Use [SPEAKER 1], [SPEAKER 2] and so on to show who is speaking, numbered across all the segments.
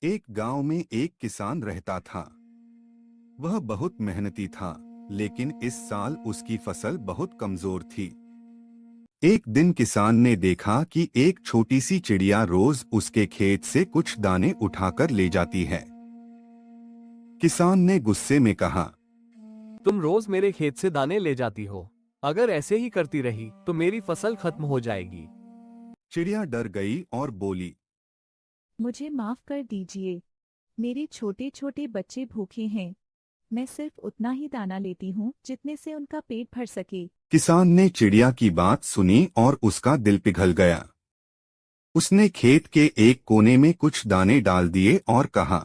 [SPEAKER 1] एक गांव में एक किसान रहता था। वह बहुत मेहनती था, लेकिन इस साल उसकी फसल बहुत कमजोर थी। एक दिन किसान ने देखा कि एक छोटी सी चिड़िया रोज उसके खेत से कुछ दाने उठाकर ले जाती है। किसान ने गुस्से में कहा,
[SPEAKER 2] तुम रोज मेरे खेत से दाने ले जाती हो। अगर ऐसे ही करती रही तो मेरी फसल खत्म हो जाएगी।
[SPEAKER 1] चिड़िया डर गई और बोली,
[SPEAKER 3] मुझे माफ कर दीजिए। मेरे छोटे छोटे बच्चे भूखे हैं। मैं सिर्फ उतना ही दाना लेती हूँ जितने से उनका पेट भर सके।
[SPEAKER 1] किसान ने चिड़िया की बात सुनी और उसका दिल पिघल गया। उसने खेत के एक कोने में कुछ दाने डाल दिए और कहा,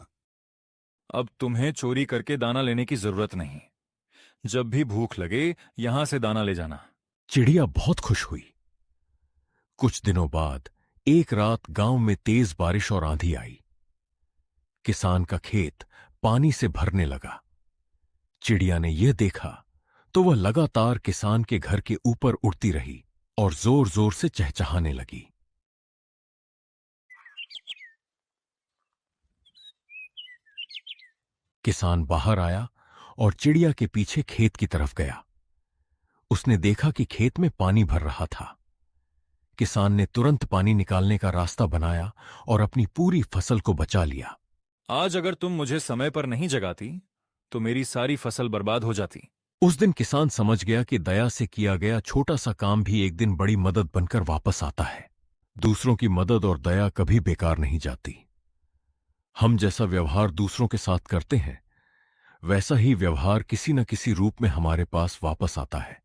[SPEAKER 4] अब तुम्हें चोरी करके दाना लेने की जरूरत नहीं। जब भी भूख लगे यहां से दाना ले जाना।
[SPEAKER 5] चिड़िया बहुत खुश हुई। कुछ दिनों बाद एक रात गांव में तेज बारिश और आंधी आई। किसान का खेत पानी से भरने लगा। चिड़िया ने यह देखा तो वह लगातार किसान के घर के ऊपर उड़ती रही और जोर जोर से चहचहाने लगी। किसान बाहर आया और चिड़िया के पीछे खेत की तरफ गया। उसने देखा कि खेत में पानी भर रहा था। किसान ने तुरंत पानी निकालने का रास्ता बनाया और अपनी पूरी फसल को बचा लिया।
[SPEAKER 4] आज अगर तुम मुझे समय पर नहीं जगाती तो मेरी सारी फसल बर्बाद हो जाती।
[SPEAKER 5] उस दिन किसान समझ गया कि दया से किया गया छोटा सा काम भी एक दिन बड़ी मदद बनकर वापस आता है। दूसरों की मदद और दया कभी बेकार नहीं जाती। हम जैसा व्यवहार दूसरों के साथ करते हैं, वैसा ही व्यवहार किसी न किसी रूप में हमारे पास वापस आता है।